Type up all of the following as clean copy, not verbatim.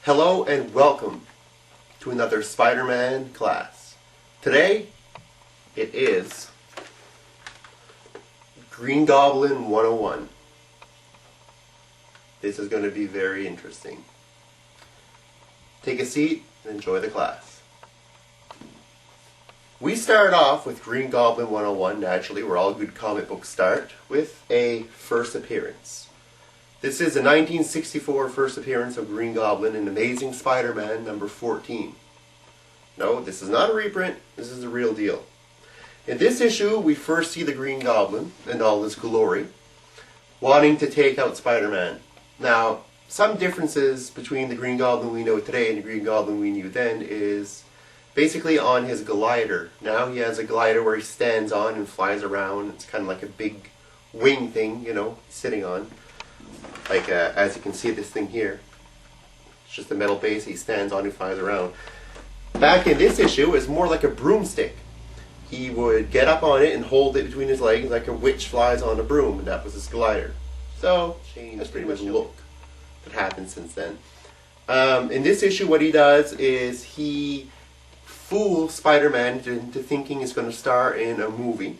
Hello and welcome to another SpiderMan class. Today it is Green Goblin 101. This is going to be very interesting. Take a seat and enjoy the class. We start off with Green Goblin 101, naturally, where all good comic books start, with a first appearance. This is a 1964 first appearance of Green Goblin in Amazing Spider-Man number 14. No, this is not a reprint, this is the real deal. In this issue, we first see the Green Goblin in all his glory, wanting to take out Spider-Man. Now, some differences between the Green Goblin we know today and the Green Goblin we knew then is basically on his glider. Now he has a glider where he stands on and flies around. It's kind of like a big wing thing, you know, sitting on. Like, as you can see this thing here, it's just a metal base he stands on and flies around. Back in this issue, it's more like a broomstick. He would get up on it and hold it between his legs like a witch flies on a broom, and that was his glider. So, that's pretty much the look that happened since then. In this issue, what he does is he fools Spider-Man into thinking he's going to star in a movie.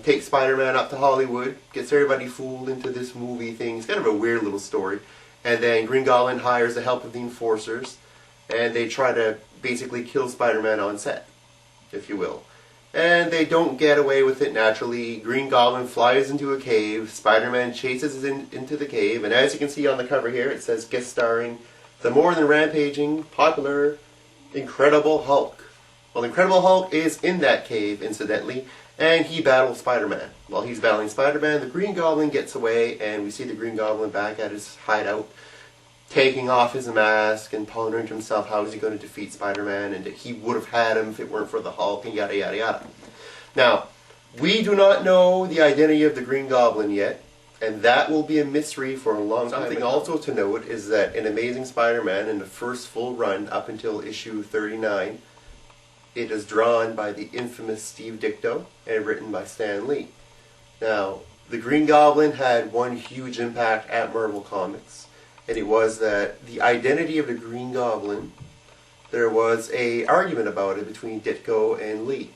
Takes Spider-Man up to Hollywood, gets everybody fooled into this movie thing. It's kind of a weird little story. And then Green Goblin hires the help of the Enforcers, and they try to basically kill Spider-Man on set, if you will. And they don't get away with it naturally. Green Goblin flies into a cave, Spider-Man chases into the cave, and as you can see on the cover here, it says guest starring the more than rampaging, popular, Incredible Hulk. Well, the Incredible Hulk is in that cave, incidentally, and he battles Spider-Man. While he's battling Spider-Man, the Green Goblin gets away, and we see the Green Goblin back at his hideout, taking off his mask and pondering to himself how is he going to defeat Spider-Man, and that he would have had him if it weren't for the Hulk, and yada yada yada. Now, we do not know the identity of the Green Goblin yet, and that will be a mystery for a long time. Something also to note is that in Amazing Spider-Man, in the first full run up until issue 39, it is drawn by the infamous Steve Ditko and written by Stan Lee. Now, the Green Goblin had one huge impact at Marvel Comics, and it was that the identity of the Green Goblin, there was an argument about it between Ditko and Lee.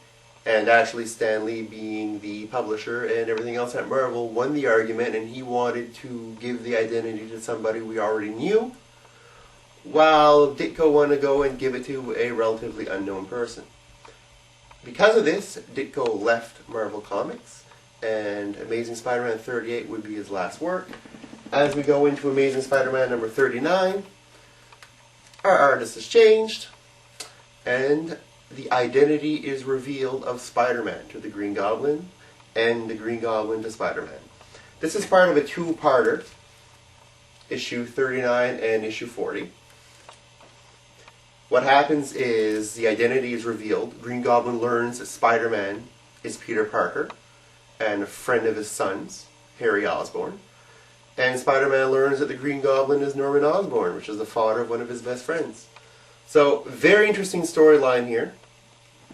And actually Stan Lee, being the publisher and everything else at Marvel, won the argument, and he wanted to give the identity to somebody we already knew, while Ditko wanted to go and give it to a relatively unknown person. Because of this, Ditko left Marvel Comics, and Amazing Spider-Man 38 would be his last work. As we go into Amazing Spider-Man number 39, our artist has changed, and the identity is revealed of Spider-Man to the Green Goblin, and the Green Goblin to Spider-Man. This is part of a two-parter, issue 39 and issue 40. What happens is the identity is revealed. Green Goblin learns that Spider-Man is Peter Parker and a friend of his son's, Harry Osborn. And Spider-Man learns that the Green Goblin is Norman Osborn, which is the father of one of his best friends. So, very interesting storyline here.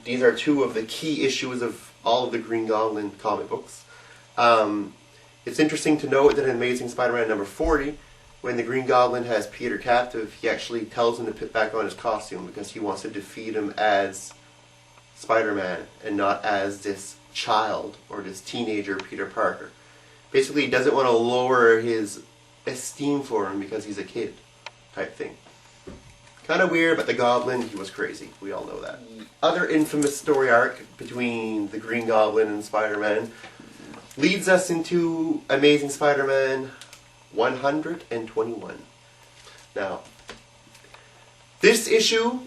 These are two of the key issues of all of the Green Goblin comic books. It's interesting to note that in Amazing Spider-Man number 40, when the Green Goblin has Peter captive, he actually tells him to put back on his costume because he wants to defeat him as Spider-Man and not as this child or this teenager Peter Parker. Basically, he doesn't want to lower his esteem for him because he's a kid type thing. Kind of weird, but the Goblin, he was crazy. We all know that. The other infamous story arc between the Green Goblin and Spider-Man leads us into Amazing Spider-Man 121. Now, this issue,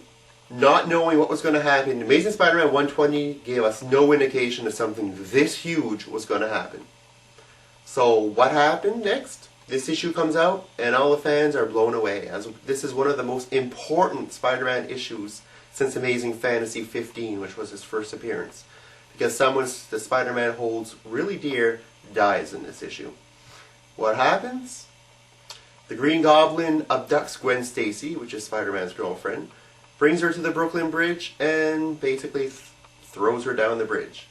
not knowing what was going to happen, Amazing Spider-Man 120 gave us no indication that something this huge was going to happen. So what happened next? This issue comes out, and all the fans are blown away, as this is one of the most important Spider-Man issues since Amazing Fantasy 15, which was his first appearance. Because someone the Spider-Man holds really dear dies in this issue. What happens? The Green Goblin abducts Gwen Stacy, which is Spider-Man's girlfriend, brings her to the Brooklyn Bridge, and basically throws her down the bridge.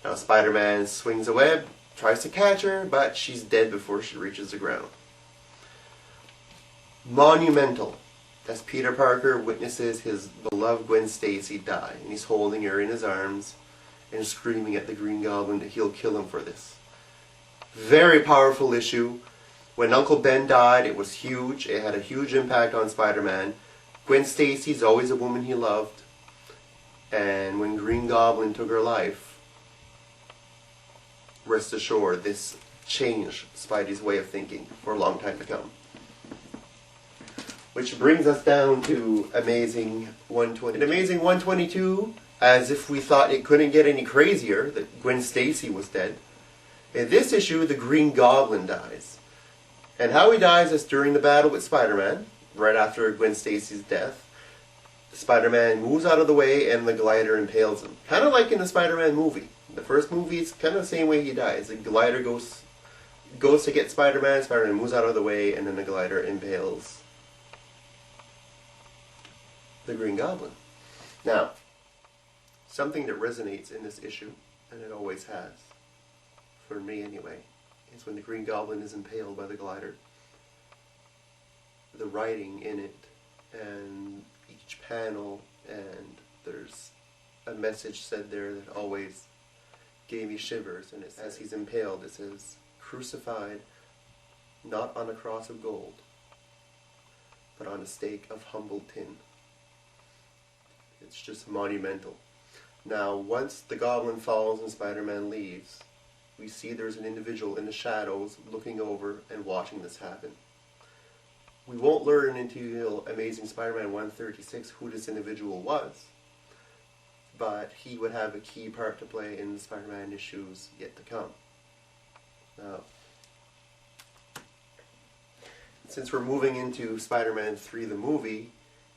Now Spider-Man swings a web, tries to catch her, but she's dead before she reaches the ground. Monumental, as Peter Parker witnesses his beloved Gwen Stacy die, and he's holding her in his arms and screaming at the Green Goblin that he'll kill him for this. Very powerful issue. When Uncle Ben died, it was huge. It had a huge impact on Spider-Man. Gwen Stacy's always a woman he loved. And when Green Goblin took her life, rest assured, this changed Spidey's way of thinking for a long time to come. Which brings us down to Amazing 120. In Amazing 122, as if we thought it couldn't get any crazier, that Gwen Stacy was dead. In this issue, the Green Goblin dies. And how he dies is during the battle with Spider-Man, right after Gwen Stacy's death. Spider-Man moves out of the way and the glider impales him. Kind of like in the Spider-Man movie. The first movie is kind of the same way he dies. The glider goes to get Spider-Man, Spider-Man moves out of the way, and then the glider impales the Green Goblin. Now, something that resonates in this issue, and it always has, for me anyway, is when the Green Goblin is impaled by the glider. The writing in it, and each panel, and there's a message said there that always gave me shivers, and as he's impaled, it says, "Crucified, not on a cross of gold, but on a stake of humble tin." It's just monumental. Now, once the Goblin falls and Spider-Man leaves, we see there's an individual in the shadows looking over and watching this happen. We won't learn until Amazing Spider-Man 136 who this individual was, but he would have a key part to play in the Spider-Man issues yet to come. Now, since we're moving into Spider-Man 3 the movie,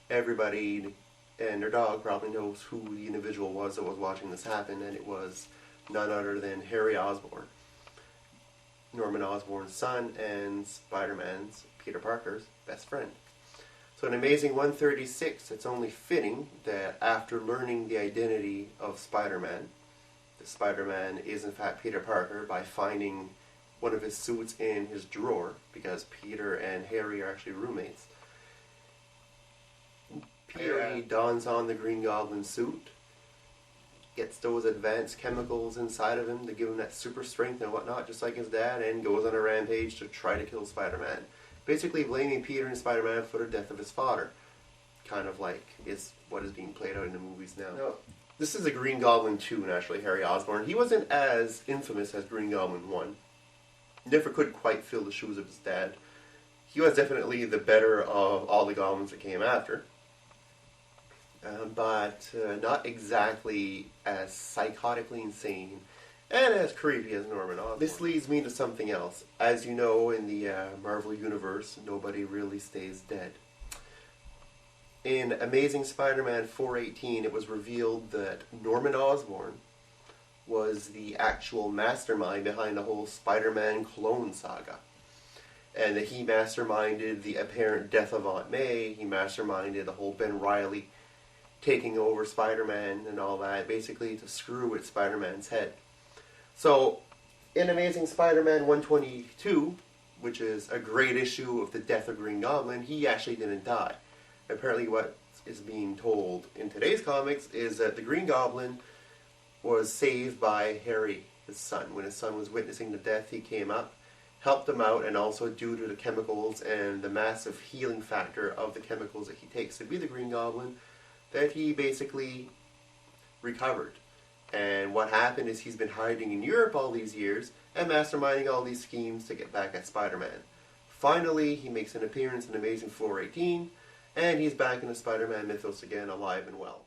everybody and their dog probably knows who the individual was that was watching this happen, and it was none other than Harry Osborn, Norman Osborn's son and Spider-Man's, Peter Parker's, best friend. So in Amazing 136, it's only fitting that after learning the identity of Spider-Man, the Spider-Man is in fact Peter Parker by finding one of his suits in his drawer, because Peter and Harry are actually roommates. Peter dons on the Green Goblin suit, gets those advanced chemicals inside of him to give him that super strength and whatnot, just like his dad, and goes on a rampage to try to kill Spider-Man. Basically blaming Peter and Spider-Man for the death of his father. Kind of like is what is being played out in the movies now. This is a Green Goblin 2, naturally, Harry Osborn. He wasn't as infamous as Green Goblin 1. Never could quite fill the shoes of his dad. He was definitely the better of all the goblins that came after. But not exactly as psychotically insane and as creepy as Norman Osborn. This leads me to something else. As you know, in the Marvel Universe, nobody really stays dead. In Amazing Spider-Man 418, it was revealed that Norman Osborn was the actual mastermind behind the whole Spider-Man clone saga. And that he masterminded the apparent death of Aunt May, he masterminded the whole Ben Reilly taking over Spider-Man and all that, basically to screw with Spider-Man's head. So, in Amazing Spider-Man 122, which is a great issue of the death of Green Goblin, he actually didn't die. Apparently what is being told in today's comics is that the Green Goblin was saved by Harry, his son. When his son was witnessing the death, he came up, helped him out, and also due to the chemicals and the massive healing factor of the chemicals that he takes to be the Green Goblin, that he basically recovered. And what happened is he's been hiding in Europe all these years and masterminding all these schemes to get back at Spider-Man. Finally, he makes an appearance in Amazing 418, and he's back in the Spider-Man mythos again, alive and well.